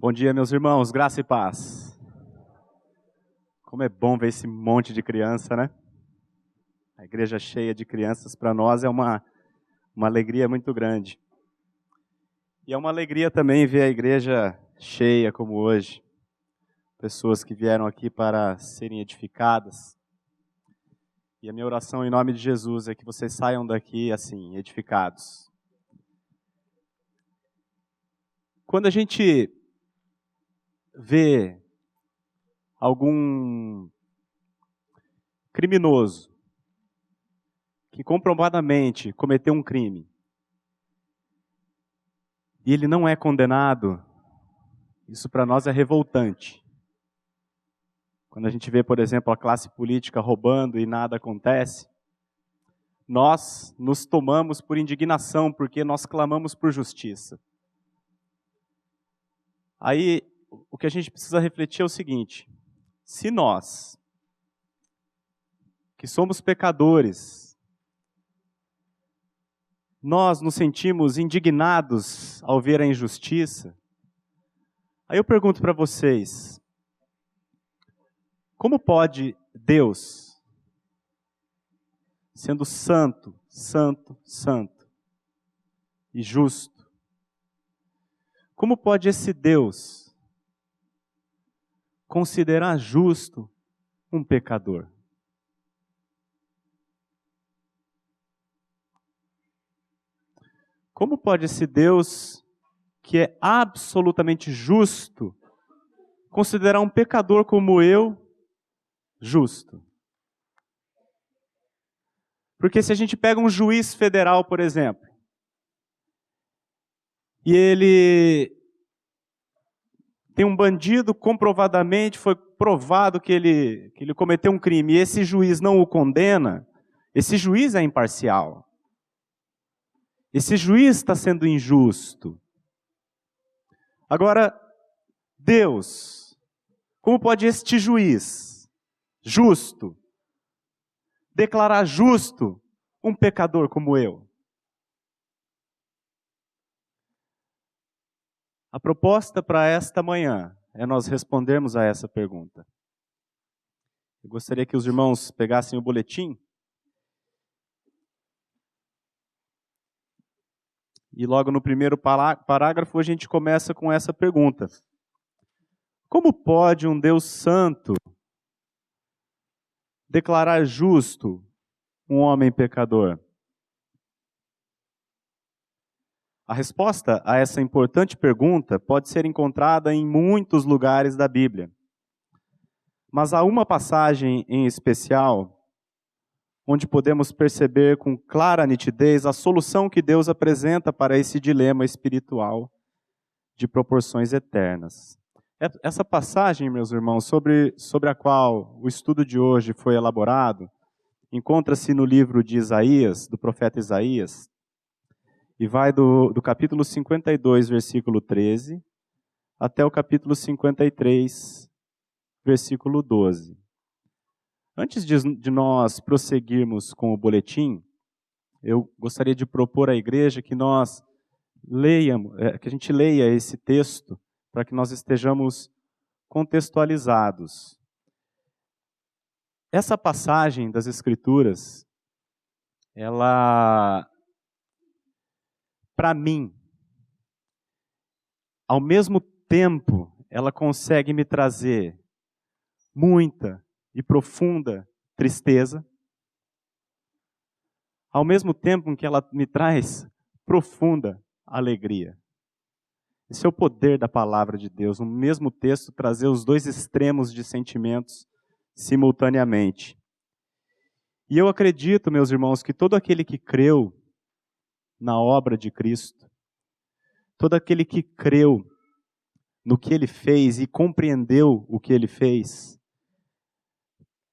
Bom dia, meus irmãos, graça e paz. Como é bom ver esse monte de criança, né? A igreja cheia de crianças, para nós, é uma alegria muito grande. E é uma alegria também ver a igreja cheia como hoje. Pessoas que vieram aqui para serem edificadas. E a minha oração em nome de Jesus é que vocês saiam daqui assim, edificados. Quando a gente vê algum criminoso que comprovadamente cometeu um crime e ele não é condenado, isso para nós é revoltante. Quando a gente vê, por exemplo, a classe política roubando e nada acontece, nós nos tomamos por indignação porque nós clamamos por justiça. Aí, o que a gente precisa refletir é o seguinte: se nós, que somos pecadores, nós nos sentimos indignados ao ver a injustiça, aí eu pergunto para vocês, como pode Deus, sendo santo, santo, santo e justo, como pode esse Deus considerar justo um pecador? Como pode esse Deus, que é absolutamente justo, considerar um pecador como eu justo? Porque se a gente pega um juiz federal, por exemplo, e ele tem um bandido, comprovadamente foi provado que ele cometeu um crime, e esse juiz não o condena, esse juiz é imparcial. Esse juiz está sendo injusto. Agora, Deus, como pode este juiz, justo, declarar justo um pecador como eu? A proposta para esta manhã é nós respondermos a essa pergunta. Eu gostaria que os irmãos pegassem o boletim e logo no primeiro parágrafo a gente começa com essa pergunta: como pode um Deus santo declarar justo um homem pecador? A resposta a essa importante pergunta pode ser encontrada em muitos lugares da Bíblia. Mas há uma passagem em especial onde podemos perceber com clara nitidez a solução que Deus apresenta para esse dilema espiritual de proporções eternas. Essa passagem, meus irmãos, sobre a qual o estudo de hoje foi elaborado, encontra-se no livro de Isaías, do profeta Isaías, e vai do capítulo 52, versículo 13, até o capítulo 53, versículo 12. Antes de nós prosseguirmos com o boletim, eu gostaria de propor à igreja que nós que a gente leia esse texto para que nós estejamos contextualizados. Essa passagem das Escrituras, ela, para mim, ao mesmo tempo, ela consegue me trazer muita e profunda tristeza, ao mesmo tempo que ela me traz profunda alegria. Esse é o poder da palavra de Deus, no mesmo texto trazer os dois extremos de sentimentos simultaneamente. E eu acredito, meus irmãos, que todo aquele que creu na obra de Cristo, todo aquele que creu no que Ele fez e compreendeu o que Ele fez,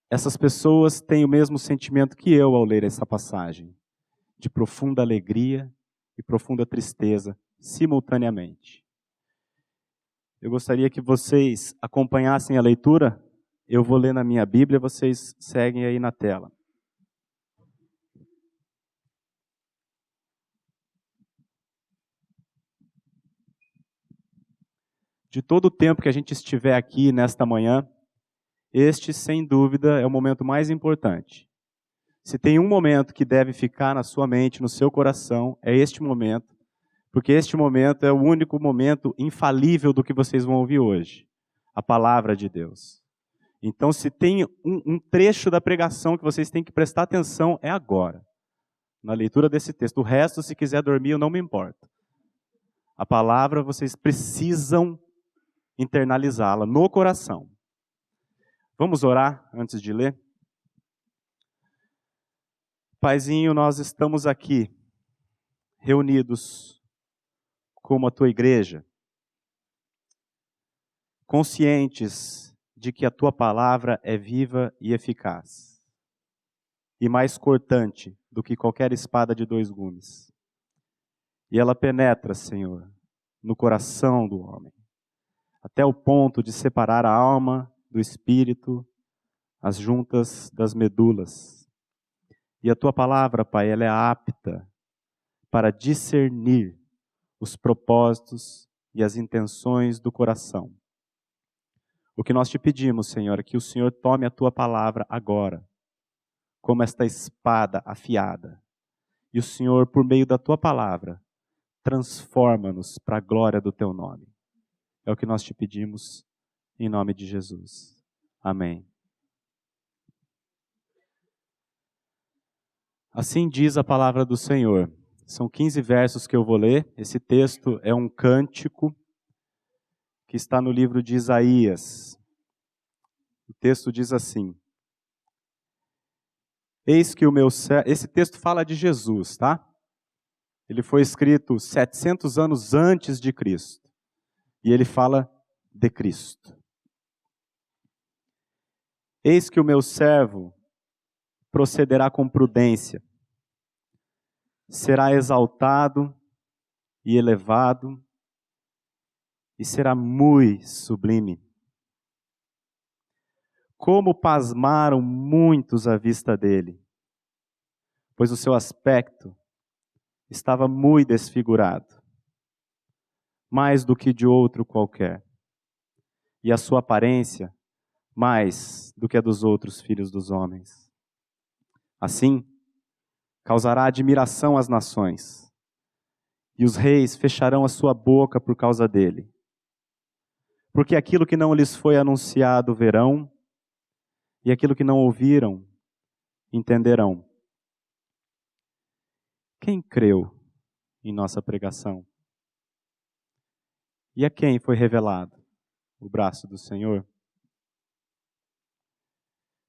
essas pessoas têm o mesmo sentimento que eu ao ler essa passagem, de profunda alegria e profunda tristeza simultaneamente. Eu gostaria que vocês acompanhassem a leitura. Eu vou ler na minha Bíblia, vocês seguem aí na tela. de todo o tempo que a gente estiver aqui nesta manhã, este, sem dúvida, é o momento mais importante. Se tem um momento que deve ficar na sua mente, no seu coração, é este momento, porque este momento é o único momento infalível do que vocês vão ouvir hoje, a palavra de Deus. Então, se tem um trecho da pregação que vocês têm que prestar atenção, é agora, na leitura desse texto. O resto, se quiser dormir, eu não me importo. A palavra, vocês precisam internalizá-la no coração. Vamos orar antes de ler? Paizinho, nós estamos aqui, reunidos como a tua igreja, conscientes de que a tua palavra é viva e eficaz, e mais cortante do que qualquer espada de 2 gumes. E ela penetra, Senhor, no coração do homem, até o ponto de separar a alma do espírito, as juntas das medulas. E a tua palavra, Pai, ela é apta para discernir os propósitos e as intenções do coração. O que nós te pedimos, Senhor, é que o Senhor tome a tua palavra agora, como esta espada afiada. E o Senhor, por meio da tua palavra, transforma-nos para a glória do teu nome. É o que nós te pedimos, em nome de Jesus. Amém. Assim diz a palavra do Senhor. São 15 versos que eu vou ler. Esse texto é um cântico que está no livro de Isaías. O texto diz assim: Eis que o meu servo... Esse texto fala de Jesus, tá? Ele foi escrito 700 anos antes de Cristo. E ele fala de Cristo. Eis que o meu servo procederá com prudência, será exaltado e elevado, e será muito sublime. Como pasmaram muitos à vista dele, pois o seu aspecto estava muito desfigurado, mais do que de outro qualquer, e a sua aparência mais do que a dos outros filhos dos homens. Assim, causará admiração às nações, e os reis fecharão a sua boca por causa dele. Porque aquilo que não lhes foi anunciado verão, e aquilo que não ouviram entenderão. Quem creu em nossa pregação? E a quem foi revelado o braço do Senhor?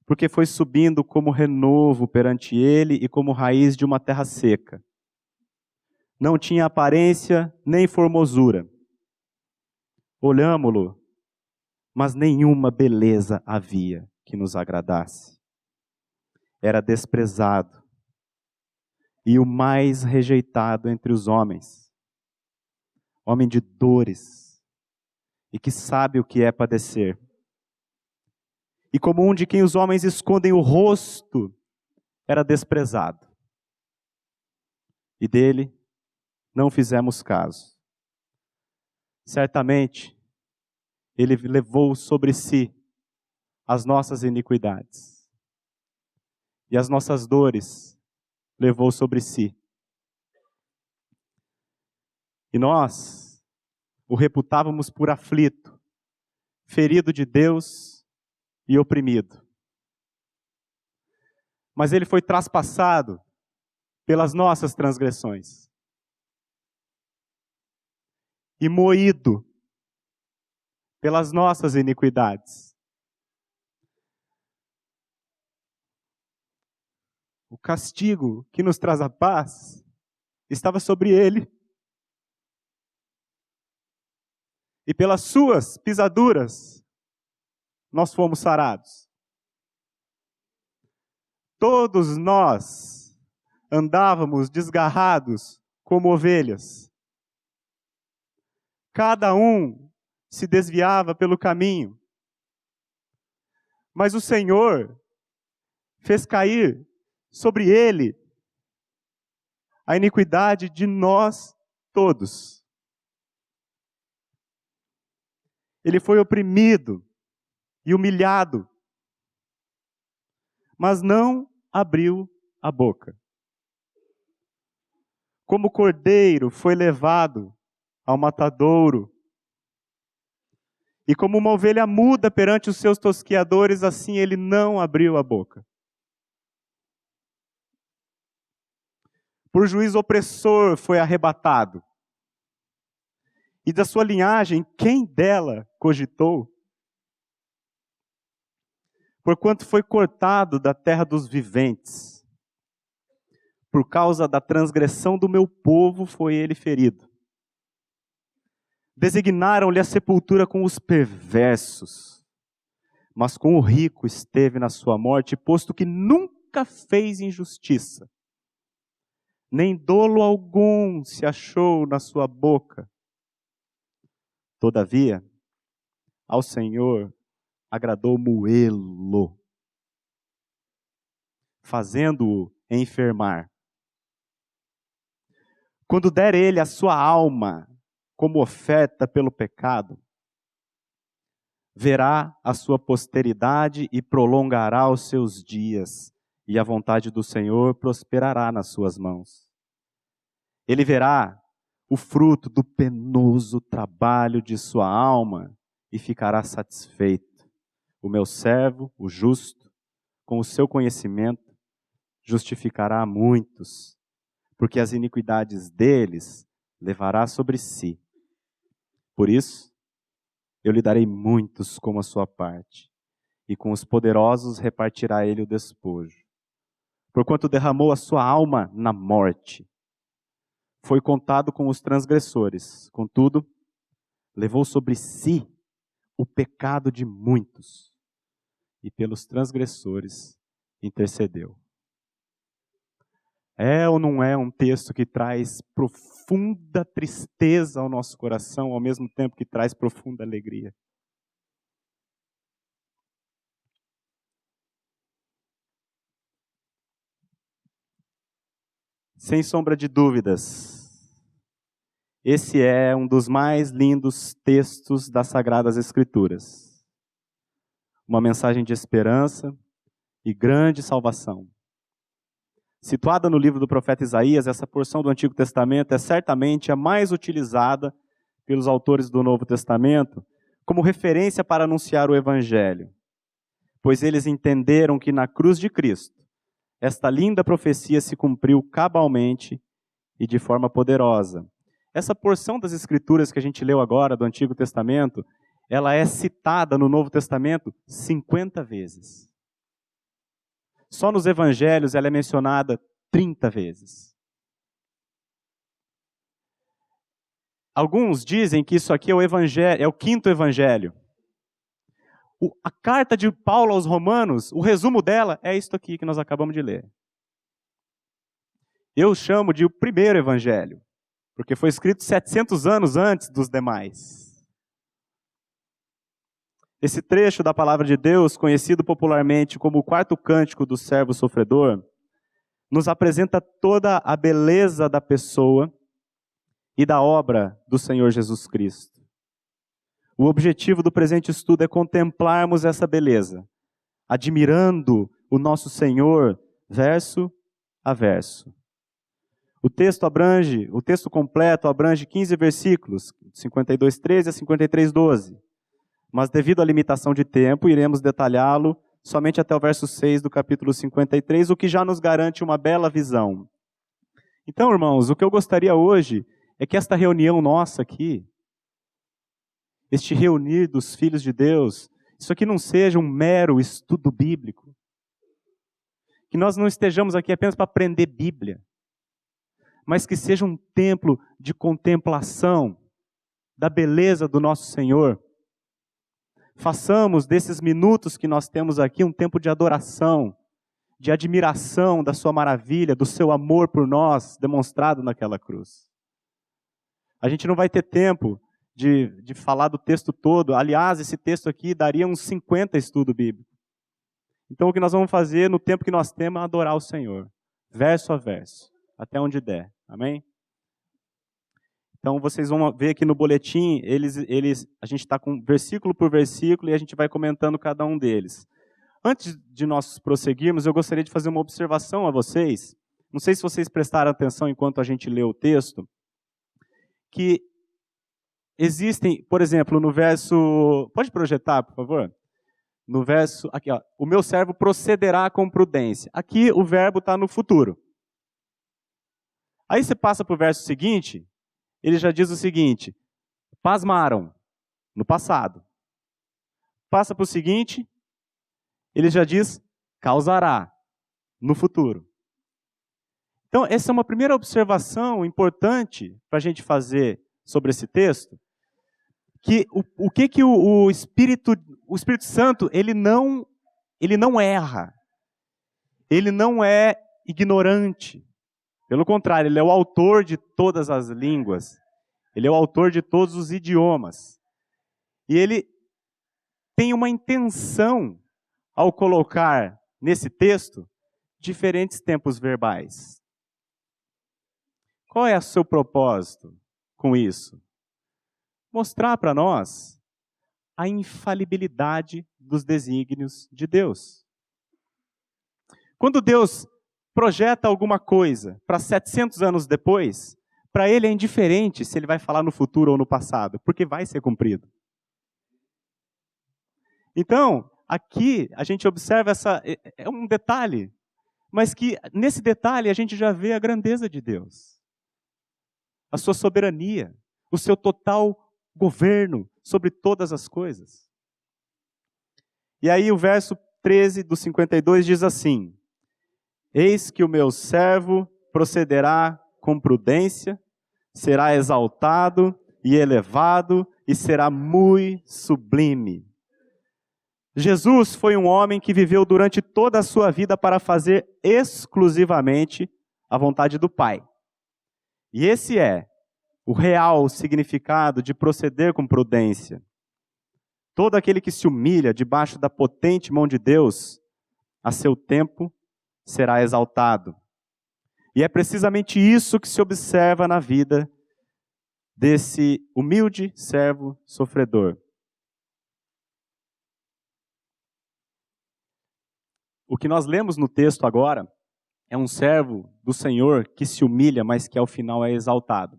Porque foi subindo como renovo perante ele e como raiz de uma terra seca. Não tinha aparência nem formosura. Olhámo-lo, mas nenhuma beleza havia que nos agradasse. Era desprezado e o mais rejeitado entre os homens. Homem de dores e que sabe o que é padecer. E como um de quem os homens escondem o rosto, era desprezado. E dele não fizemos caso. Certamente, ele levou sobre si as nossas iniquidades. E as nossas dores levou sobre si. E nós o reputávamos por aflito, ferido de Deus e oprimido. Mas ele foi traspassado pelas nossas transgressões e moído pelas nossas iniquidades. O castigo que nos traz a paz estava sobre ele. E pelas suas pisaduras nós fomos sarados. Todos nós andávamos desgarrados como ovelhas. Cada um se desviava pelo caminho. Mas o Senhor fez cair sobre ele a iniquidade de nós todos. Ele foi oprimido e humilhado, mas não abriu a boca. Como cordeiro foi levado ao matadouro, e como uma ovelha muda perante os seus tosquiadores, assim ele não abriu a boca. Por juízo opressor foi arrebatado. E da sua linhagem, quem dela cogitou? Porquanto foi cortado da terra dos viventes. Por causa da transgressão do meu povo foi ele ferido. Designaram-lhe a sepultura com os perversos, mas com o rico esteve na sua morte, posto que nunca fez injustiça, nem dolo algum se achou na sua boca. Todavia, ao Senhor agradou moê-lo, fazendo-o enfermar. Quando der ele a sua alma como oferta pelo pecado, verá a sua posteridade e prolongará os seus dias, e a vontade do Senhor prosperará nas suas mãos. Ele verá o fruto do penoso trabalho de sua alma e ficará satisfeito. O meu servo, o justo, com o seu conhecimento, justificará a muitos, porque as iniquidades deles levará sobre si. Por isso, eu lhe darei muitos como a sua parte, e com os poderosos repartirá ele o despojo. Porquanto derramou a sua alma na morte, foi contado com os transgressores, contudo, levou sobre si o pecado de muitos, e pelos transgressores intercedeu. É ou não é um texto que traz profunda tristeza ao nosso coração, ao mesmo tempo que traz profunda alegria? Sem sombra de dúvidas, esse é um dos mais lindos textos das Sagradas Escrituras. Uma mensagem de esperança e grande salvação. Situada no livro do profeta Isaías, essa porção do Antigo Testamento é certamente a mais utilizada pelos autores do Novo Testamento como referência para anunciar o Evangelho, pois eles entenderam que na cruz de Cristo, esta linda profecia se cumpriu cabalmente e de forma poderosa. Essa porção das Escrituras que a gente leu agora do Antigo Testamento, ela é citada no Novo Testamento 50 vezes. Só nos evangelhos ela é mencionada 30 vezes. Alguns dizem que isso aqui é o evangelho, é o quinto evangelho. A carta de Paulo aos Romanos, o resumo dela é isto aqui que nós acabamos de ler. Eu chamo de o primeiro evangelho, porque foi escrito 700 anos antes dos demais. Esse trecho da palavra de Deus, conhecido popularmente como o quarto cântico do servo sofredor, nos apresenta toda a beleza da pessoa e da obra do Senhor Jesus Cristo. O objetivo do presente estudo é contemplarmos essa beleza, admirando o nosso Senhor, verso a verso. O texto completo abrange 15 versículos, 52:13 a 53:12. Mas devido à limitação de tempo, iremos detalhá-lo somente até o verso 6 do capítulo 53, o que já nos garante uma bela visão. Então, irmãos, o que eu gostaria hoje é que esta reunião nossa aqui, este reunir dos filhos de Deus, isso aqui não seja um mero estudo bíblico. Que nós não estejamos aqui apenas para aprender Bíblia, mas que seja um templo de contemplação da beleza do nosso Senhor. Façamos desses minutos que nós temos aqui um tempo de adoração, de admiração da sua maravilha, do seu amor por nós, demonstrado naquela cruz. A gente não vai ter tempo de falar do texto todo. Aliás, esse texto aqui daria uns 50 estudos bíblicos. Então, o que nós vamos fazer no tempo que nós temos é adorar o Senhor, verso a verso, até onde der. Amém? Então, vocês vão ver aqui no boletim, a gente está com versículo por versículo e a gente vai comentando cada um deles. Antes de nós prosseguirmos, eu gostaria de fazer uma observação a vocês. Não sei se vocês prestaram atenção enquanto a gente lê o texto, que existem, por exemplo, no verso... Pode projetar, por favor? No verso... Aqui, ó. O meu servo procederá com prudência. Aqui o verbo está no futuro. Aí você passa para o verso seguinte, ele já diz o seguinte: pasmaram, no passado. Passa para o seguinte, ele já diz causará, no futuro. Então, essa é uma primeira observação importante para a gente fazer sobre esse texto, que o Espírito Santo, ele não erra, ele não é ignorante. Pelo contrário, ele é o autor de todas as línguas, ele é o autor de todos os idiomas. E ele tem uma intenção ao colocar nesse texto diferentes tempos verbais. Qual é o seu propósito com isso? Mostrar para nós a infalibilidade dos desígnios de Deus. Quando Deus projeta alguma coisa para 700 anos depois, para ele é indiferente se ele vai falar no futuro ou no passado, porque vai ser cumprido. Então, aqui a gente observa é um detalhe, mas que nesse detalhe a gente já vê a grandeza de Deus, a sua soberania, o seu total governo sobre todas as coisas. E aí o verso 13 do 52 diz assim: eis que o meu servo procederá com prudência, será exaltado e elevado e será muito sublime. Jesus foi um homem que viveu durante toda a sua vida para fazer exclusivamente a vontade do Pai. E esse é o real significado de proceder com prudência. Todo aquele que se humilha debaixo da potente mão de Deus, a seu tempo será exaltado. E é precisamente isso que se observa na vida desse humilde servo sofredor. O que nós lemos no texto agora é um servo do Senhor que se humilha, mas que ao final é exaltado.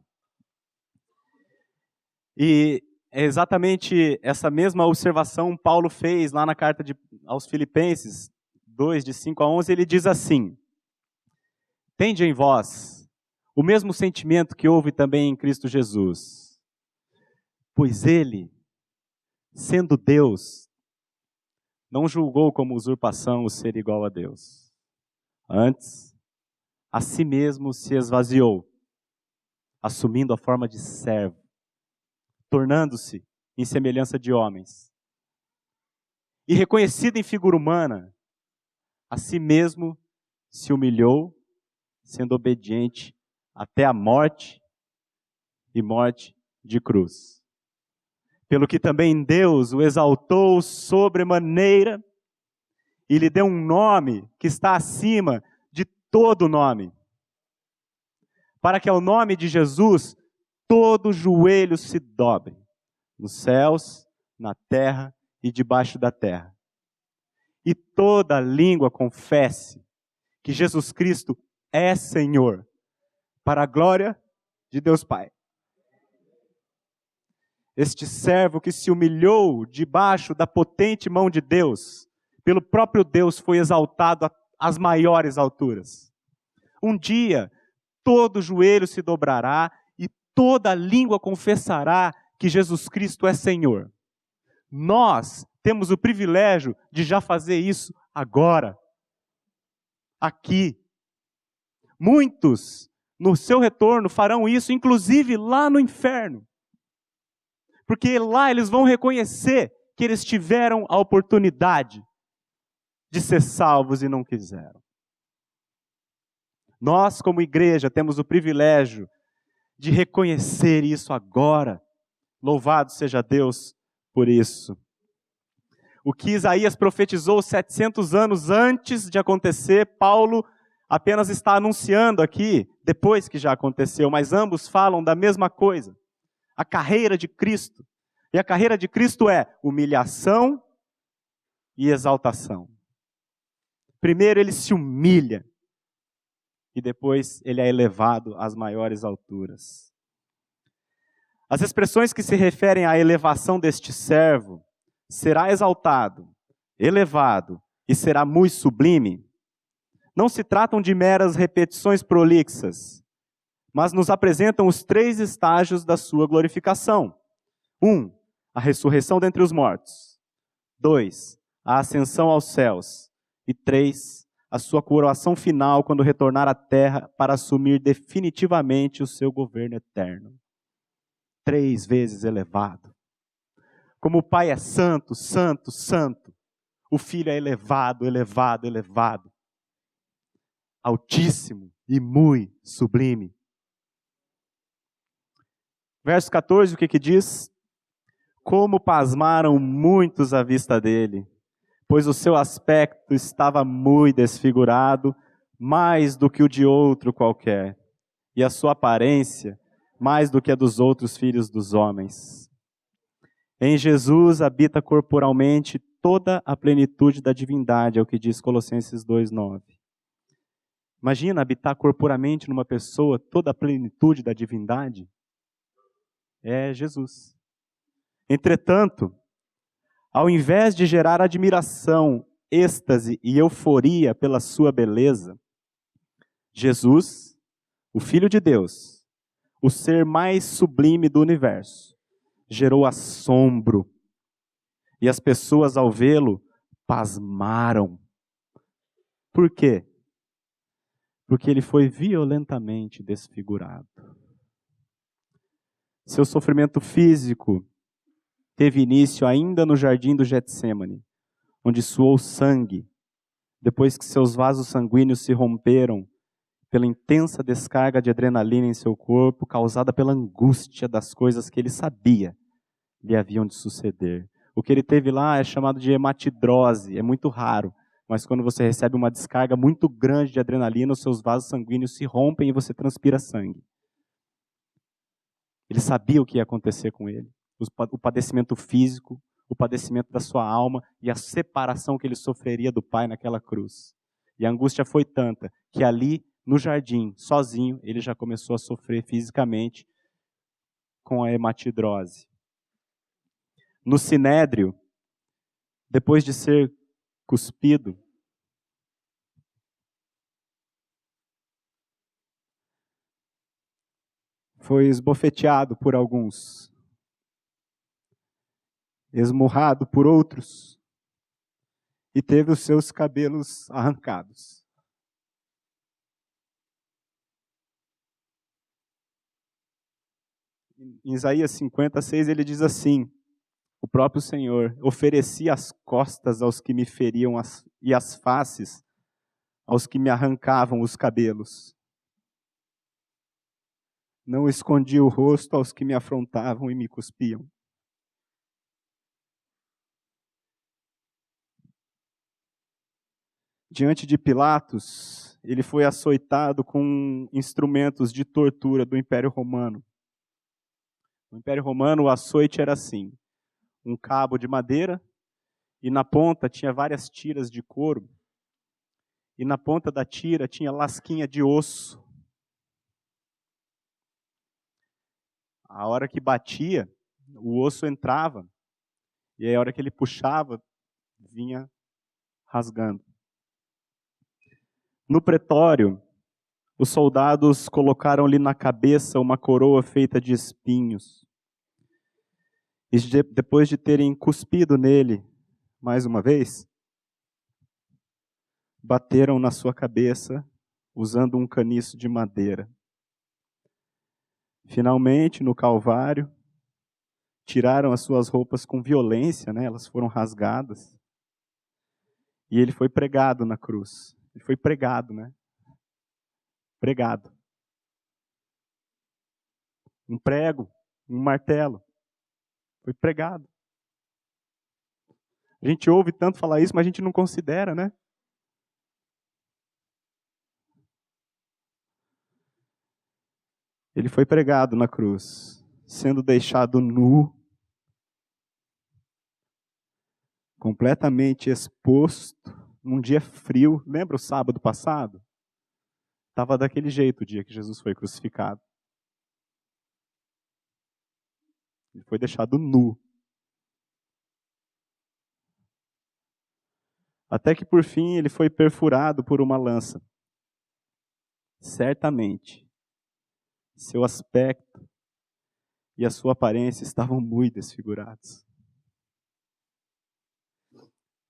E é exatamente essa mesma observação Paulo fez lá na carta aos Filipenses 2, de 5 a 11, ele diz assim: tende em vós o mesmo sentimento que houve também em Cristo Jesus, pois ele, sendo Deus, não julgou como usurpação o ser igual a Deus. Antes, a si mesmo se esvaziou, assumindo a forma de servo, tornando-se em semelhança de homens. E reconhecido em figura humana, a si mesmo se humilhou, sendo obediente até a morte e morte de cruz. Pelo que também Deus o exaltou sobremaneira e lhe deu um nome que está acima de todo nome, para que ao nome de Jesus todo joelho se dobre, nos céus, na terra e debaixo da terra. E toda língua confesse que Jesus Cristo é Senhor, para a glória de Deus Pai. Este servo que se humilhou debaixo da potente mão de Deus, pelo próprio Deus foi exaltado às maiores alturas. Um dia, todo joelho se dobrará e toda língua confessará que Jesus Cristo é Senhor. Nós temos o privilégio de já fazer isso agora, aqui. Muitos, no seu retorno, farão isso, inclusive lá no inferno. Porque lá eles vão reconhecer que eles tiveram a oportunidade de ser salvos e não quiseram. Nós, como igreja, temos o privilégio de reconhecer isso agora. Louvado seja Deus por isso. O que Isaías profetizou 700 anos antes de acontecer, Paulo apenas está anunciando aqui, depois que já aconteceu, mas ambos falam da mesma coisa. A carreira de Cristo. E a carreira de Cristo é humilhação e exaltação. Primeiro ele se humilha, e depois ele é elevado às maiores alturas. As expressões que se referem à elevação deste servo, será exaltado, elevado e será muito sublime, não se tratam de meras repetições prolixas, mas nos apresentam os 3 estágios da sua glorificação. 1, a ressurreição dentre os mortos. 2, a ascensão aos céus. E 3, a sua coroação final quando retornar à terra para assumir definitivamente o seu governo eterno. 3 vezes elevado. Como o Pai é santo, santo, santo, o Filho é elevado, elevado, elevado. Altíssimo e muito sublime. Verso 14, o que diz? Como pasmaram muitos à vista dele, pois o seu aspecto estava muito desfigurado, mais do que o de outro qualquer, e a sua aparência mais do que a dos outros filhos dos homens. Em Jesus habita corporalmente toda a plenitude da divindade, é o que diz Colossenses 2:9. Imagina habitar corporalmente numa pessoa toda a plenitude da divindade. É Jesus. Entretanto, ao invés de gerar admiração, êxtase e euforia pela sua beleza, Jesus, o Filho de Deus, o ser mais sublime do universo, gerou assombro. E as pessoas ao vê-lo pasmaram. Por quê? Porque ele foi violentamente desfigurado. Seu sofrimento físico teve início ainda no jardim do Getsêmani, onde suou sangue, depois que seus vasos sanguíneos se romperam pela intensa descarga de adrenalina em seu corpo, causada pela angústia das coisas que ele sabia lhe haviam de suceder. O que ele teve lá é chamado de hematidrose, é muito raro, mas quando você recebe uma descarga muito grande de adrenalina, os seus vasos sanguíneos se rompem e você transpira sangue. Ele sabia o que ia acontecer com ele, o padecimento físico, o padecimento da sua alma e a separação que ele sofreria do Pai naquela cruz. E a angústia foi tanta que ali, no jardim, sozinho, ele já começou a sofrer fisicamente com a hematidrose. No sinédrio, depois de ser cuspido, foi esbofeteado por alguns, esmurrado por outros, e teve os seus cabelos arrancados. Em Isaías 56 ele diz assim: o próprio Senhor oferecia as costas aos que me feriam e as faces aos que me arrancavam os cabelos. Não escondi o rosto aos que me afrontavam e me cuspiam. Diante de Pilatos, ele foi açoitado com instrumentos de tortura do Império Romano. No Império Romano, o açoite era assim: um cabo de madeira, e na ponta tinha várias tiras de couro, e na ponta da tira tinha lasquinha de osso. A hora que batia, o osso entrava, e aí a hora que ele puxava, vinha rasgando. No pretório, os soldados colocaram-lhe na cabeça uma coroa feita de espinhos. E depois de terem cuspido nele, mais uma vez, bateram na sua cabeça usando um caniço de madeira. Finalmente, no Calvário, tiraram as suas roupas com violência, né? Elas foram rasgadas. E ele foi pregado na cruz. Ele foi pregado, né? Pregado. Um prego, um martelo. Foi pregado. A gente ouve tanto falar isso, mas a gente não considera, né? Ele foi pregado na cruz, sendo deixado nu, completamente exposto, num dia frio. Lembra o sábado passado? Estava daquele jeito o dia que Jesus foi crucificado. Ele foi deixado nu. Até que por fim ele foi perfurado por uma lança. Certamente, seu aspecto e a sua aparência estavam muito desfigurados.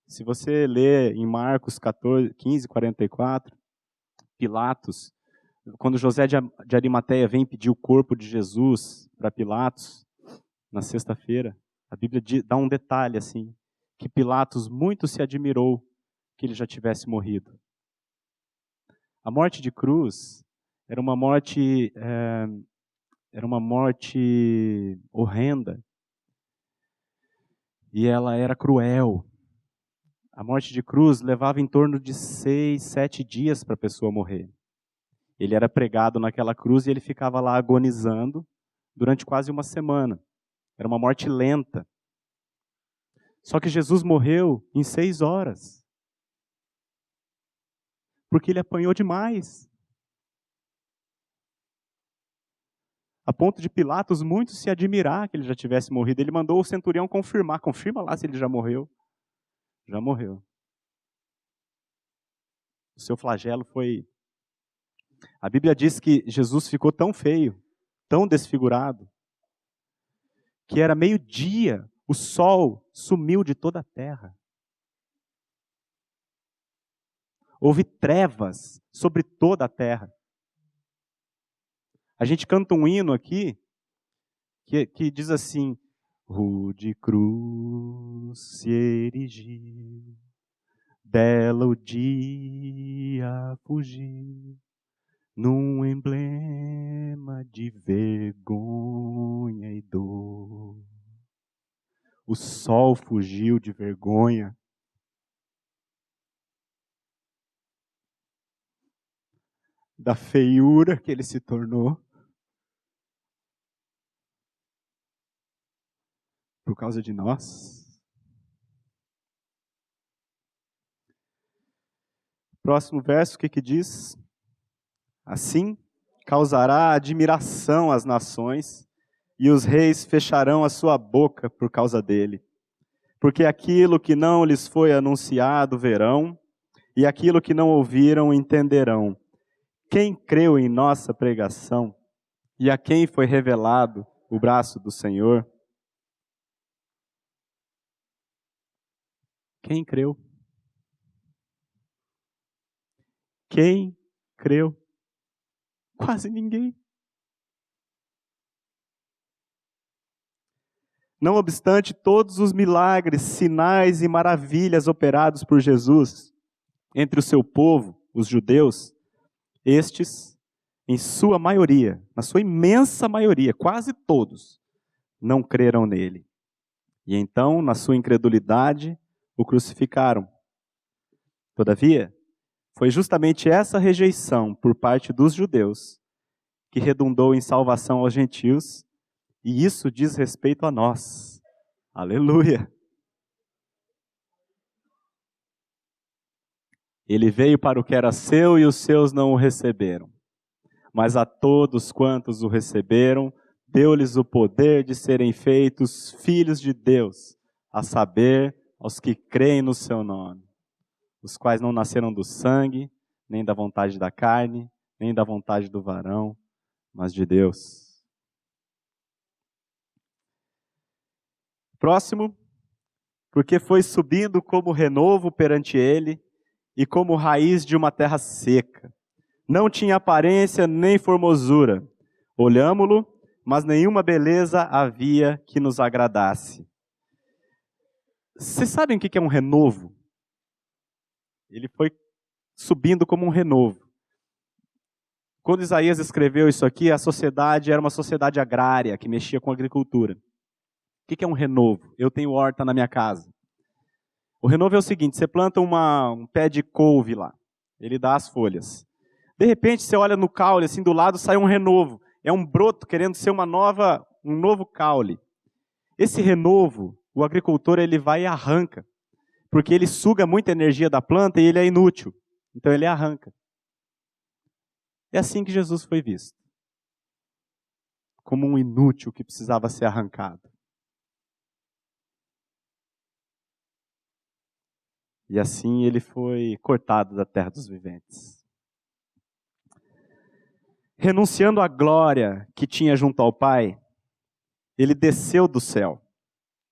Se você ler em Marcos 15:44, Pilatos, quando José de Arimateia vem pedir o corpo de Jesus para Pilatos, na sexta-feira, a Bíblia dá um detalhe assim, que Pilatos muito se admirou que ele já tivesse morrido. A morte de cruz era uma morte horrenda. E ela era cruel. A morte de cruz levava em torno de 6, 7 dias para a pessoa morrer. Ele era pregado naquela cruz e ele ficava lá agonizando durante quase uma semana. Era uma morte lenta. Só que Jesus morreu em 6 horas. Porque ele apanhou demais. A ponto de Pilatos muito se admirar que ele já tivesse morrido. Ele mandou o centurião confirmar. Confirma lá se ele já morreu. Já morreu. O seu flagelo foi... A Bíblia diz que Jesus ficou tão feio, tão desfigurado, que era meio-dia, o sol sumiu de toda a terra. Houve trevas sobre toda a terra. A gente canta um hino aqui que diz assim: rude cruz se erigiu, dela o dia fugiu, num emblema de vergonha e dor. O sol fugiu de vergonha. Da feiura que ele se tornou. Por causa de nós. Próximo verso, o que diz? Assim causará admiração às nações, e os reis fecharão a sua boca por causa dele. Porque aquilo que não lhes foi anunciado verão, e aquilo que não ouviram entenderão. Quem creu em nossa pregação, e a quem foi revelado o braço do Senhor? Quem creu? Quem creu? Quase ninguém. Não obstante todos os milagres, sinais e maravilhas operados por Jesus entre o seu povo, os judeus, estes, em sua maioria, na sua imensa maioria, quase todos, não creram nele. E então, na sua incredulidade, o crucificaram. Todavia, foi justamente essa rejeição por parte dos judeus que redundou em salvação aos gentios, e isso diz respeito a nós. Aleluia! Ele veio para o que era seu e os seus não o receberam. Mas a todos quantos o receberam, deu-lhes o poder de serem feitos filhos de Deus, a saber, aos que creem no seu nome, os quais não nasceram do sangue, nem da vontade da carne, nem da vontade do varão, mas de Deus. Próximo, porque foi subindo como renovo perante ele e como raiz de uma terra seca. Não tinha aparência nem formosura. Olhámo-lo, mas nenhuma beleza havia que nos agradasse. Vocês sabem o que é um renovo? Ele foi subindo como um renovo. Quando Isaías escreveu isso aqui, a sociedade era uma sociedade agrária que mexia com agricultura. O que é um renovo? Eu tenho horta na minha casa. O renovo é o seguinte: você planta um pé de couve lá, ele dá as folhas. De repente, você olha no caule, assim do lado, sai um renovo. é um broto querendo ser um novo caule. Esse renovo, o agricultor ele vai e arranca, porque ele suga muita energia da planta e ele é inútil. Então ele arranca. É assim que Jesus foi visto. Como um inútil que precisava ser arrancado. E assim ele foi cortado da terra dos viventes. Renunciando à glória que tinha junto ao Pai, ele desceu do céu,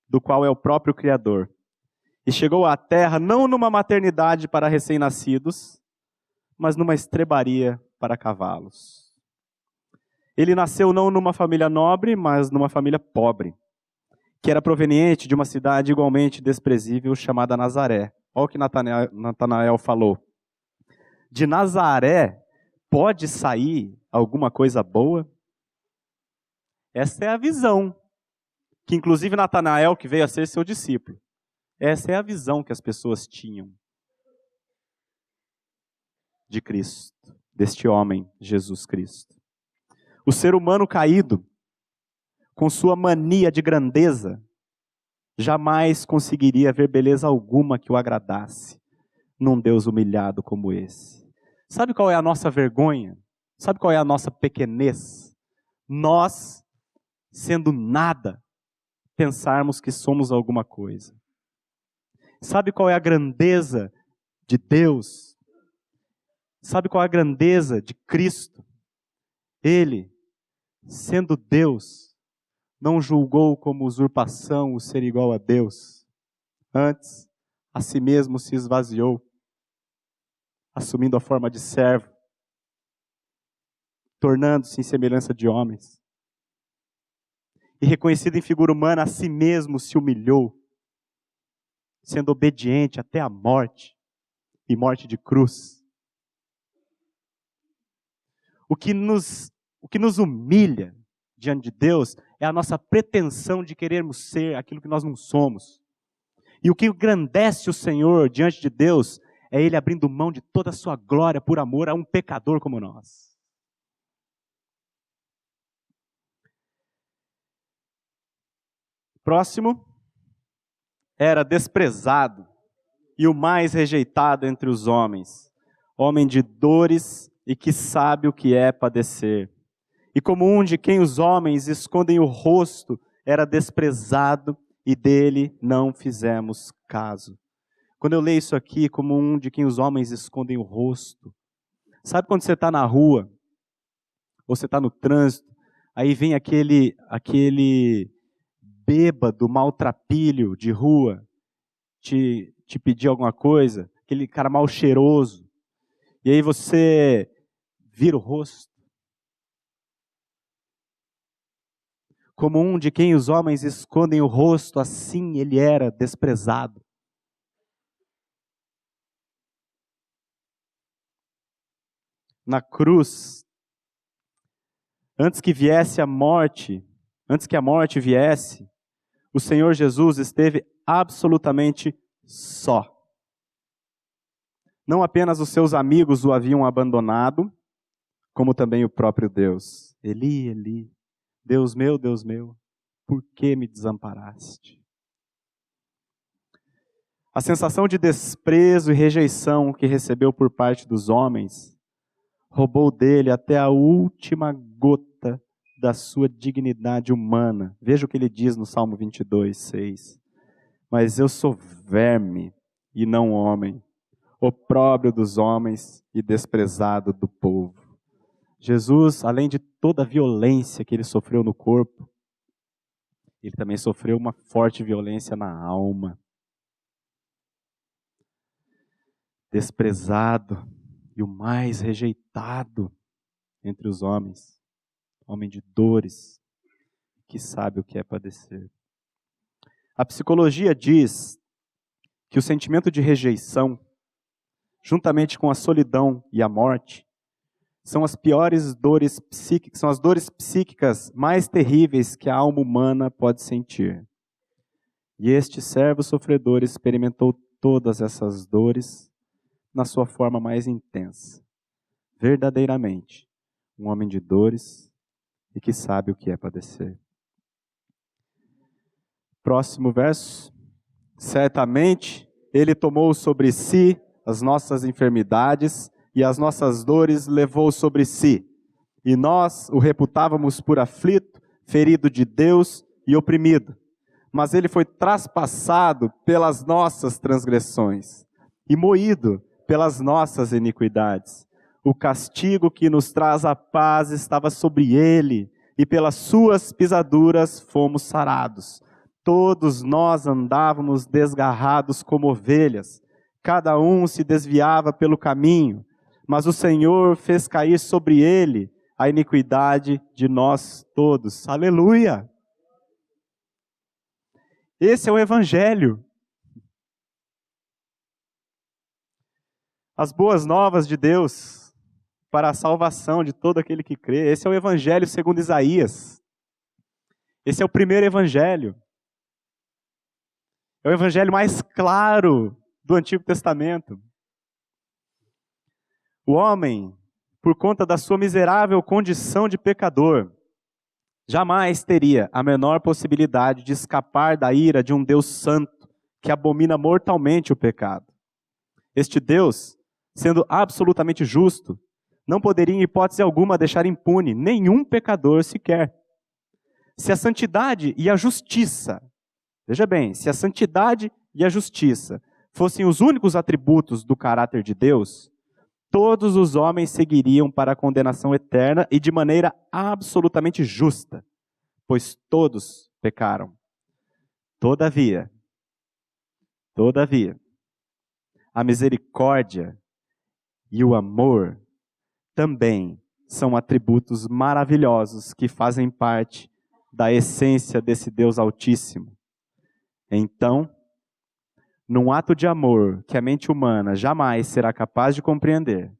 do qual é o próprio Criador, e chegou à terra não numa maternidade para recém-nascidos, mas numa estrebaria para cavalos. Ele nasceu não numa família nobre, mas numa família pobre, que era proveniente de uma cidade igualmente desprezível chamada Nazaré. Olha o que Natanael falou. De Nazaré pode sair alguma coisa boa? Essa é a visão, que inclusive Natanael, que veio a ser seu discípulo, essa é a visão que as pessoas tinham de Cristo, deste homem, Jesus Cristo. O ser humano caído, com sua mania de grandeza, jamais conseguiria ver beleza alguma que o agradasse num Deus humilhado como esse. Sabe qual é a nossa vergonha? Sabe qual é a nossa pequenez? Nós, sendo nada, pensarmos que somos alguma coisa. Sabe qual é a grandeza de Deus? Sabe qual é a grandeza de Cristo? Ele, sendo Deus, não julgou como usurpação o ser igual a Deus. Antes, a si mesmo se esvaziou, assumindo a forma de servo, tornando-se em semelhança de homens. E reconhecido em figura humana, a si mesmo se humilhou, sendo obediente até a morte, e morte de cruz. O que nos humilha diante de Deus é a nossa pretensão de querermos ser aquilo que nós não somos. E o que engrandece o Senhor diante de Deus é Ele abrindo mão de toda a sua glória por amor a um pecador como nós. Próximo, era desprezado e o mais rejeitado entre os homens, homem de dores e que sabe o que é padecer. E como um de quem os homens escondem o rosto, era desprezado e dele não fizemos caso. Quando eu leio isso aqui, como um de quem os homens escondem o rosto, sabe quando você está na rua, ou você está no trânsito, aí vem aquele bêbado, maltrapilho de rua, te pedir alguma coisa, aquele cara mal cheiroso, e aí você vira o rosto. Como um de quem os homens escondem o rosto, assim ele era desprezado. Na cruz, antes que a morte viesse, o Senhor Jesus esteve absolutamente só. Não apenas os seus amigos o haviam abandonado, como também o próprio Deus. Eli, Eli, Deus meu, por que me desamparaste? A sensação de desprezo e rejeição que recebeu por parte dos homens roubou dele até a última gota da sua dignidade humana. Veja o que ele diz no Salmo 22, 6. Mas eu sou verme e não homem, opróbrio dos homens e desprezado do povo. Jesus, além de toda a violência que ele sofreu no corpo, ele também sofreu uma forte violência na alma. Desprezado e o mais rejeitado entre os homens, homem de dores, que sabe o que é padecer. A psicologia diz que o sentimento de rejeição, juntamente com a solidão e a morte, são as piores dores psíquicas, são as dores psíquicas mais terríveis que a alma humana pode sentir. E este servo sofredor experimentou todas essas dores na sua forma mais intensa. Verdadeiramente, um homem de dores e que sabe o que é padecer. Próximo verso. Certamente ele tomou sobre si as nossas enfermidades e as nossas dores levou sobre si. E nós o reputávamos por aflito, ferido de Deus e oprimido. Mas ele foi traspassado pelas nossas transgressões e moído pelas nossas iniquidades. O castigo que nos traz a paz estava sobre ele, e pelas suas pisaduras fomos sarados. Todos nós andávamos desgarrados como ovelhas, cada um se desviava pelo caminho, mas o Senhor fez cair sobre ele a iniquidade de nós todos. Aleluia! Esse é o Evangelho. As boas novas de Deus para a salvação de todo aquele que crê. Esse é o Evangelho segundo Isaías. Esse é o primeiro Evangelho. É o Evangelho mais claro do Antigo Testamento. O homem, por conta da sua miserável condição de pecador, jamais teria a menor possibilidade de escapar da ira de um Deus santo que abomina mortalmente o pecado. Este Deus, sendo absolutamente justo, não poderia em hipótese alguma deixar impune nenhum pecador sequer. Se a santidade e a justiça, veja bem, se a santidade e a justiça fossem os únicos atributos do caráter de Deus, todos os homens seguiriam para a condenação eterna e de maneira absolutamente justa, pois todos pecaram. Todavia, a misericórdia e o amor também são atributos maravilhosos que fazem parte da essência desse Deus Altíssimo. Então, num ato de amor que a mente humana jamais será capaz de compreender,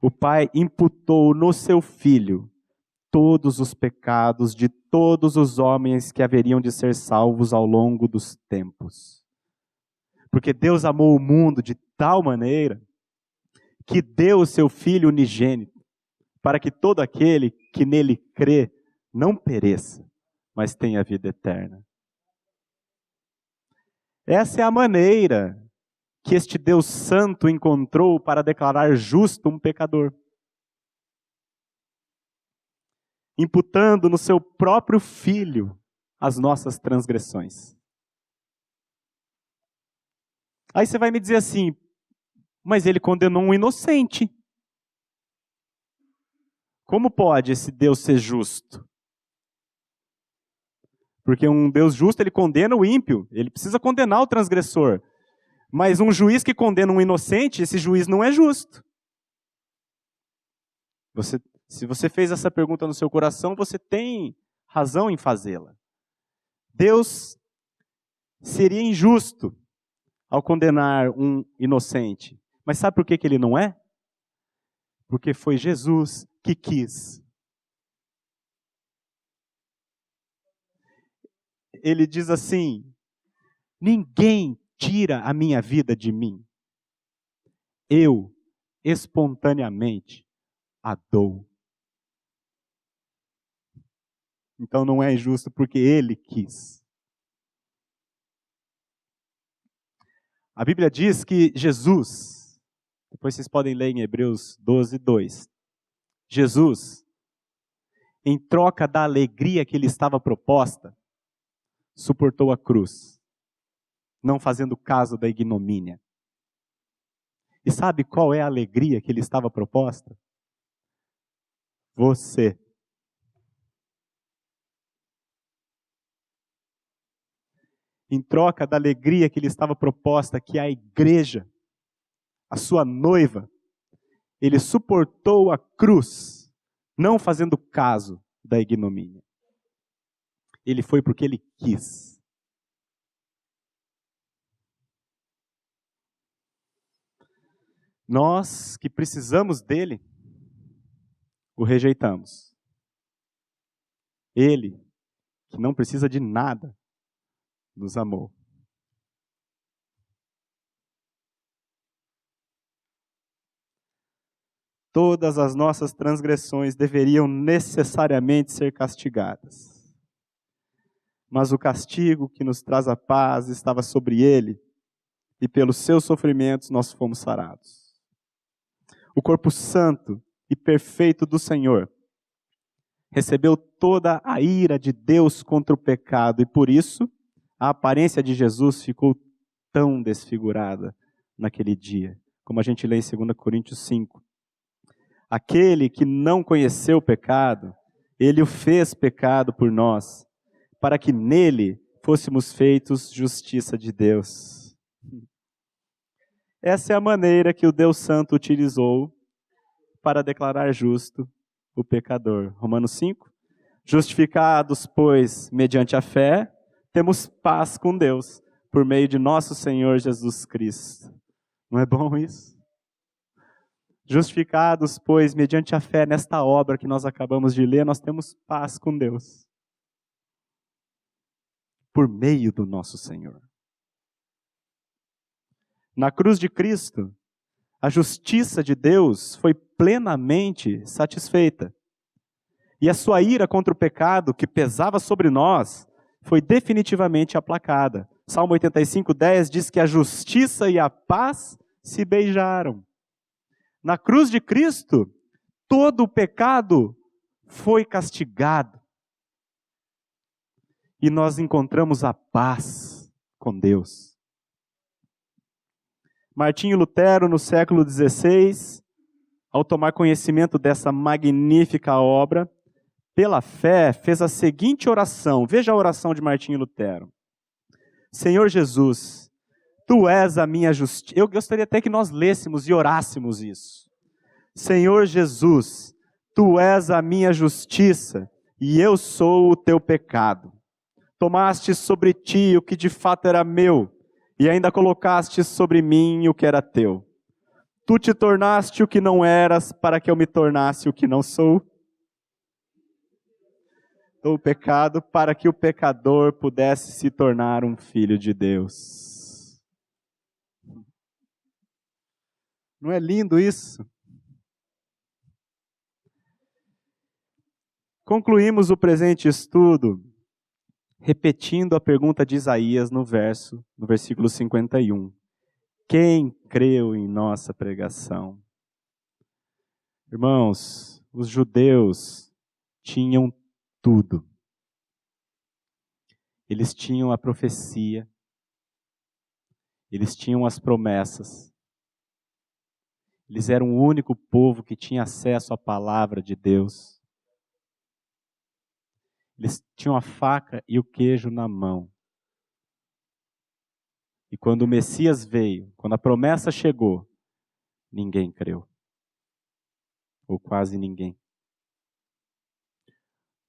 o Pai imputou no seu Filho todos os pecados de todos os homens que haveriam de ser salvos ao longo dos tempos. Porque Deus amou o mundo de tal maneira que deu o seu Filho unigênito, para que todo aquele que nele crê não pereça, mas tenha vida eterna. Essa é a maneira que este Deus Santo encontrou para declarar justo um pecador. Imputando no seu próprio Filho as nossas transgressões. Aí você vai me dizer assim, mas ele condenou um inocente. Como pode esse Deus ser justo? Porque um Deus justo, ele condena o ímpio, ele precisa condenar o transgressor. Mas um juiz que condena um inocente, esse juiz não é justo. Se você fez essa pergunta no seu coração, você tem razão em fazê-la. Deus seria injusto ao condenar um inocente. Mas sabe por que ele não é? Porque foi Jesus que quis. Ele diz assim, ninguém tira a minha vida de mim. Eu, espontaneamente, a dou. Então não é injusto porque ele quis. A Bíblia diz que Jesus, depois vocês podem ler em Hebreus 12, 2. Jesus, em troca da alegria que lhe estava proposta, suportou a cruz, não fazendo caso da ignomínia. E sabe qual é a alegria que lhe estava proposta? Você. Em troca da alegria que lhe estava proposta, que é a igreja, a sua noiva, ele suportou a cruz, não fazendo caso da ignomínia. Ele foi porque ele quis. Nós que precisamos dele, o rejeitamos. Ele, que não precisa de nada, nos amou. Todas as nossas transgressões deveriam necessariamente ser castigadas. Mas o castigo que nos traz a paz estava sobre ele, e pelos seus sofrimentos nós fomos sarados. O corpo santo e perfeito do Senhor recebeu toda a ira de Deus contra o pecado, e por isso a aparência de Jesus ficou tão desfigurada naquele dia, como a gente lê em 2 Coríntios 5. Aquele que não conheceu o pecado, ele o fez pecado por nós, para que nele fôssemos feitos justiça de Deus. Essa é a maneira que o Deus Santo utilizou para declarar justo o pecador. Romanos 5. Justificados, pois, mediante a fé, temos paz com Deus, por meio de nosso Senhor Jesus Cristo. Não é bom isso? Justificados, pois, mediante a fé nesta obra que nós acabamos de ler, nós temos paz com Deus. Por meio do nosso Senhor. Na cruz de Cristo, a justiça de Deus foi plenamente satisfeita. E a sua ira contra o pecado que pesava sobre nós foi definitivamente aplacada. Salmo 85:10 diz que a justiça e a paz se beijaram. Na cruz de Cristo, todo o pecado foi castigado. E nós encontramos a paz com Deus. Martinho Lutero, no século XVI, ao tomar conhecimento dessa magnífica obra, pela fé, fez a seguinte oração. Veja a oração de Martinho Lutero. Senhor Jesus, Tu és a minha justiça. Eu gostaria até que nós lêssemos e orássemos isso. Senhor Jesus, Tu és a minha justiça e eu sou o Teu pecado. Tomaste sobre Ti o que de fato era meu e ainda colocaste sobre mim o que era Teu. Tu te tornaste o que não eras para que eu me tornasse o que não sou. O pecado para que o pecador pudesse se tornar um filho de Deus. Não é lindo isso? Concluímos o presente estudo repetindo a pergunta de Isaías no versículo 51. Quem creu em nossa pregação? Irmãos, os judeus tinham tudo. Eles tinham a profecia, eles tinham as promessas, eles eram o único povo que tinha acesso à palavra de Deus. Eles tinham a faca e o queijo na mão. E quando o Messias veio, quando a promessa chegou, ninguém creu. Ou quase ninguém.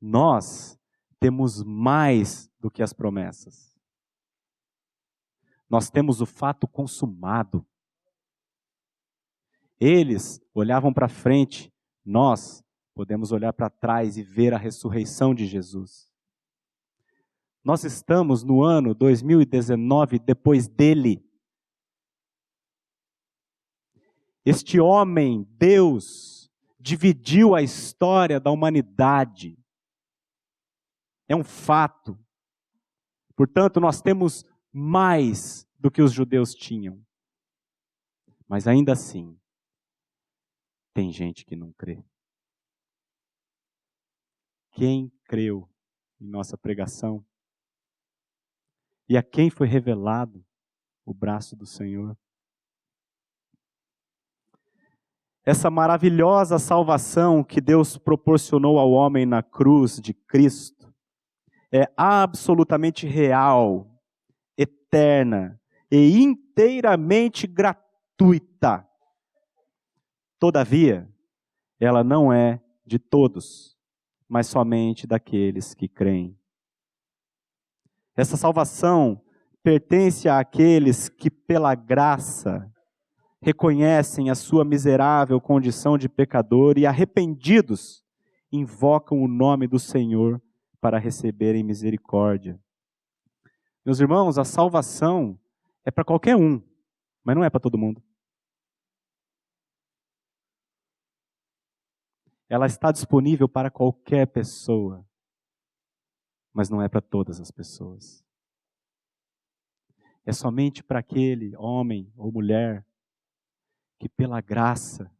Nós temos mais do que as promessas. Nós temos o fato consumado. Eles olhavam para frente, nós podemos olhar para trás e ver a ressurreição de Jesus. Nós estamos no ano 2019 depois dele. Este homem, Deus, dividiu a história da humanidade. É um fato. Portanto, nós temos mais do que os judeus tinham. Mas ainda assim, tem gente que não crê. Quem creu em nossa pregação? E a quem foi revelado o braço do Senhor? Essa maravilhosa salvação que Deus proporcionou ao homem na cruz de Cristo é absolutamente real, eterna e inteiramente gratuita. Todavia, ela não é de todos, mas somente daqueles que creem. Essa salvação pertence àqueles que, pela graça, reconhecem a sua miserável condição de pecador e, arrependidos, invocam o nome do Senhor para receberem misericórdia. Meus irmãos, a salvação é para qualquer um, mas não é para todo mundo. ela está disponível para qualquer pessoa, mas não é para todas as pessoas. É somente para aquele homem ou mulher que pela graça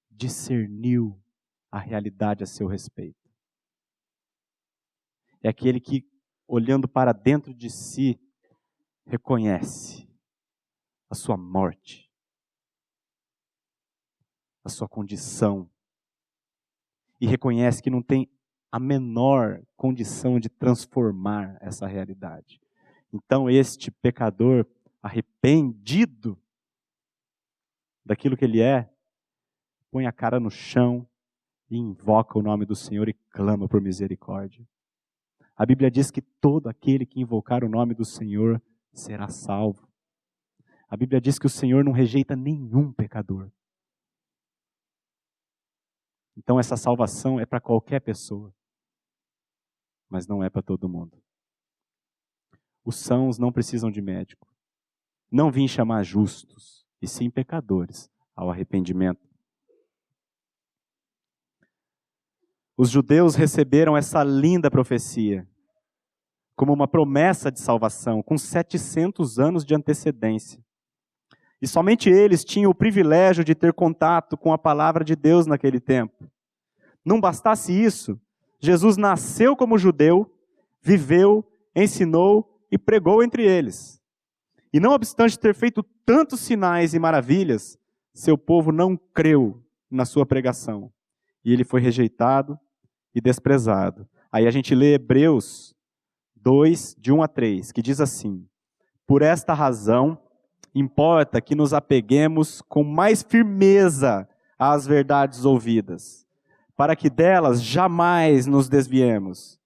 discerniu a realidade a seu respeito. É aquele que, olhando para dentro de si, reconhece a sua morte, a sua condição, e reconhece que não tem a menor condição de transformar essa realidade. Então este pecador arrependido daquilo que ele é, põe a cara no chão e invoca o nome do Senhor e clama por misericórdia. A Bíblia diz que todo aquele que invocar o nome do Senhor será salvo. A Bíblia diz que o Senhor não rejeita nenhum pecador. Então essa salvação é para qualquer pessoa, mas não é para todo mundo. Os sãos não precisam de médico. Não vim chamar justos, e sim pecadores ao arrependimento. Os judeus receberam essa linda profecia como uma promessa de salvação, com 700 anos de antecedência. E somente eles tinham o privilégio de ter contato com a palavra de Deus naquele tempo. Não bastasse isso, Jesus nasceu como judeu, viveu, ensinou e pregou entre eles. E não obstante ter feito tantos sinais e maravilhas, seu povo não creu na sua pregação. E ele foi rejeitado e desprezado. Aí a gente lê Hebreus 2, de 1 a 3, que diz assim: por esta razão, importa que nos apeguemos com mais firmeza às verdades ouvidas, para que delas jamais nos desviemos.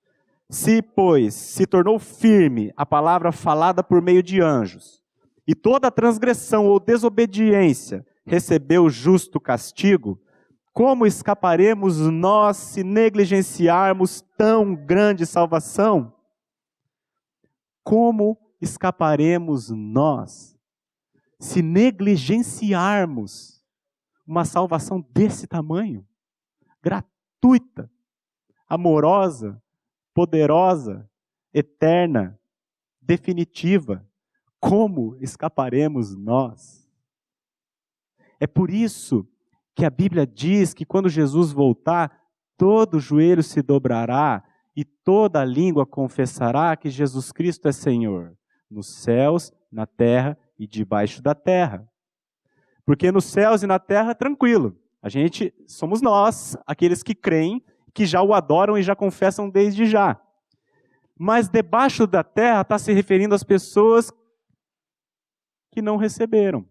Se, pois, se tornou firme a palavra falada por meio de anjos, e toda transgressão ou desobediência recebeu justo castigo, como escaparemos nós se negligenciarmos tão grande salvação? Como escaparemos nós se negligenciarmos uma salvação desse tamanho? Gratuita, amorosa, poderosa, eterna, definitiva. Como escaparemos nós? É por isso que a Bíblia diz que quando Jesus voltar, todo joelho se dobrará e toda língua confessará que Jesus Cristo é Senhor, nos céus, na terra e debaixo da terra. Porque nos céus e na terra, tranquilo, somos nós, aqueles que creem, que já o adoram e já confessam desde já. Mas debaixo da terra está se referindo às pessoas que não receberam.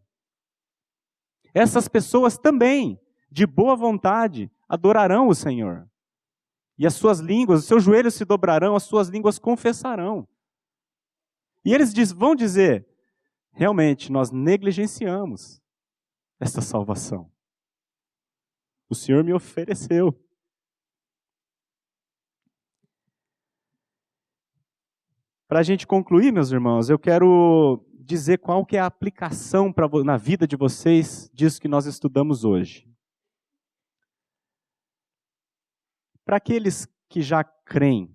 Essas pessoas também, de boa vontade, adorarão o Senhor. E as suas línguas, os seus joelhos se dobrarão, as suas línguas confessarão. E eles vão dizer, realmente, nós negligenciamos esta salvação. O Senhor me ofereceu. Para a gente concluir, meus irmãos, eu quero dizer qual que é a aplicação na vida de vocês disso que nós estudamos hoje. Para aqueles que já creem,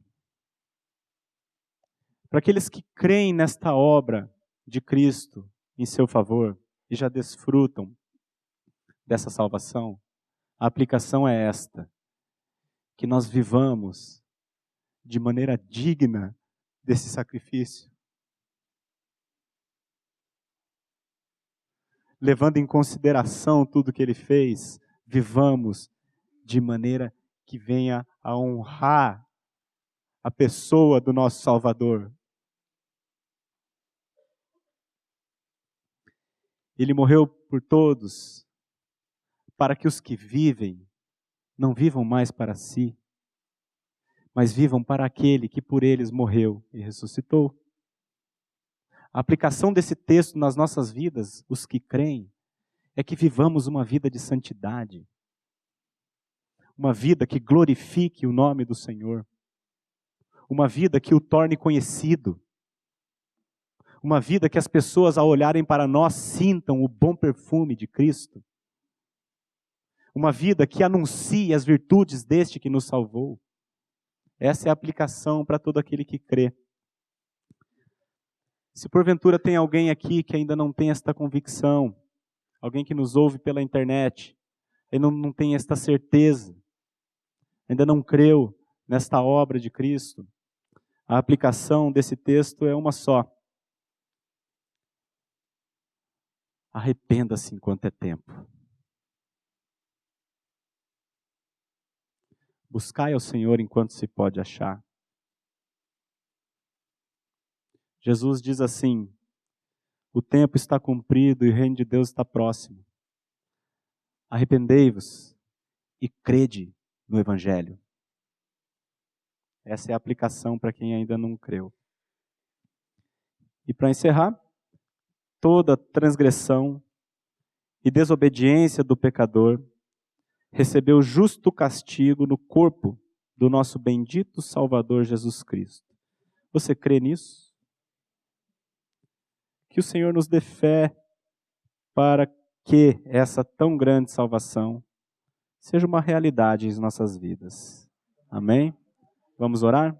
para aqueles que creem nesta obra de Cristo em seu favor e já desfrutam dessa salvação, a aplicação é esta: que nós vivamos de maneira digna desse sacrifício, levando em consideração tudo que ele fez, vivamos de maneira que venha a honrar a pessoa do nosso Salvador. Ele morreu por todos, para que os que vivem não vivam mais para si, mas vivam para aquele que por eles morreu e ressuscitou. A aplicação desse texto nas nossas vidas, os que creem, é que vivamos uma vida de santidade. Uma vida que glorifique o nome do Senhor. Uma vida que o torne conhecido. Uma vida que as pessoas, ao olharem para nós, sintam o bom perfume de Cristo. uma vida que anuncie as virtudes deste que nos salvou. Essa é a aplicação para todo aquele que crê. Se porventura tem alguém aqui que ainda não tem esta convicção, alguém que nos ouve pela internet, e não tem esta certeza, ainda não creu nesta obra de Cristo, a aplicação desse texto é uma só. Arrependa-se enquanto é tempo. Buscai ao Senhor enquanto se pode achar. Jesus diz assim: o tempo está cumprido e o reino de Deus está próximo. Arrependei-vos e crede no Evangelho. Essa é a aplicação para quem ainda não creu. E para encerrar, toda transgressão e desobediência do pecador recebeu justo castigo no corpo do nosso bendito Salvador Jesus Cristo. Você crê nisso? Que o Senhor nos dê fé para que essa tão grande salvação seja uma realidade em nossas vidas. Amém? Vamos orar?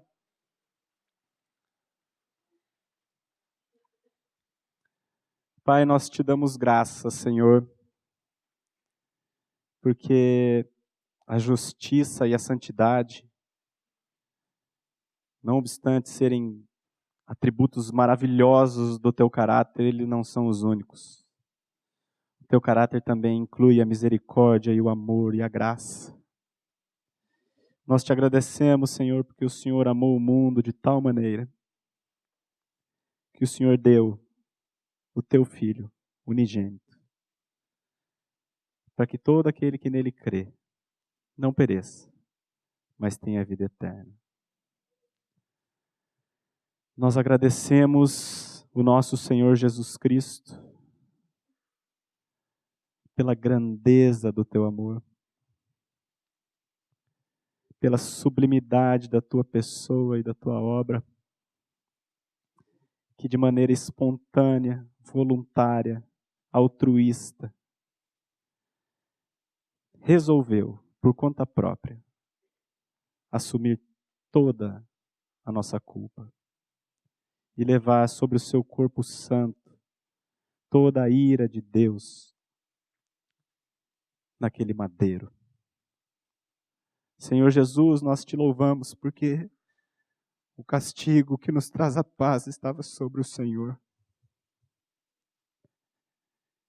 Pai, nós te damos graças, Senhor, porque a justiça e a santidade, não obstante serem atributos maravilhosos do teu caráter, eles não são os únicos. O teu caráter também inclui a misericórdia e o amor e a graça. Nós te agradecemos, Senhor, porque o Senhor amou o mundo de tal maneira que o Senhor deu o teu Filho unigênito, para que todo aquele que nele crê não pereça, mas tenha vida eterna. Nós agradecemos o nosso Senhor Jesus Cristo pela grandeza do teu amor, pela sublimidade da tua pessoa e da tua obra, que de maneira espontânea, voluntária, altruísta, resolveu, por conta própria, assumir toda a nossa culpa e levar sobre o seu corpo santo toda a ira de Deus naquele madeiro. Senhor Jesus, nós te louvamos porque o castigo que nos traz a paz estava sobre o Senhor.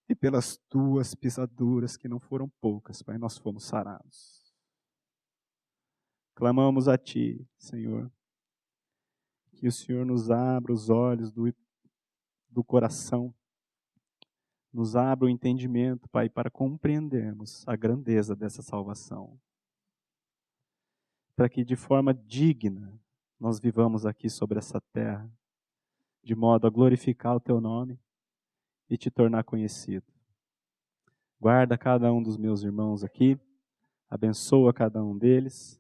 E pelas tuas pisaduras, que não foram poucas, Pai, nós fomos sarados. Clamamos a ti, Senhor, que o Senhor nos abra os olhos do coração, nos abra o entendimento, Pai, para compreendermos a grandeza dessa salvação. Para que de forma digna nós vivamos aqui sobre essa terra, de modo a glorificar o teu nome e te tornar conhecido. Guarda cada um dos meus irmãos aqui, abençoa cada um deles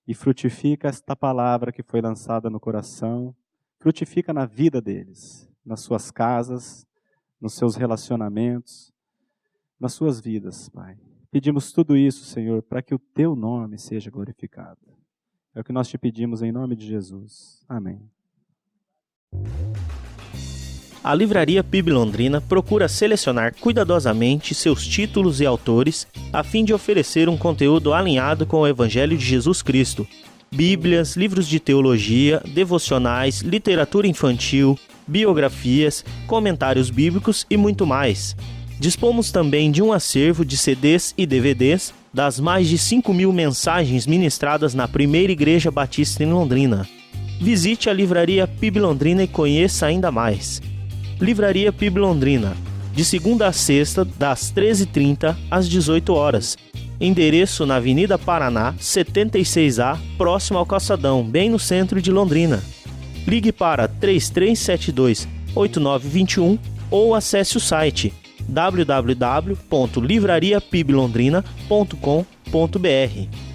e frutifica esta palavra que foi lançada no coração, frutifica na vida deles, nas suas casas, nos seus relacionamentos, nas suas vidas, Pai. Pedimos tudo isso, Senhor, para que o teu nome seja glorificado. É o que nós te pedimos em nome de Jesus. Amém. A Livraria PIB Londrina procura selecionar cuidadosamente seus títulos e autores a fim de oferecer um conteúdo alinhado com o Evangelho de Jesus Cristo. Bíblias, livros de teologia, devocionais, literatura infantil, biografias, comentários bíblicos e muito mais. Dispomos também de um acervo de CDs e DVDs das mais de 5.000 mensagens ministradas na Primeira Igreja Batista em Londrina. Visite a Livraria PIB Londrina e conheça ainda mais. Livraria PIB Londrina, de segunda a sexta, das 13h30 às 18h. Endereço na Avenida Paraná, 76A, próximo ao Calçadão, bem no centro de Londrina. Ligue para 3372-8921 ou acesse o site www.livrariapiblondrina.com.br.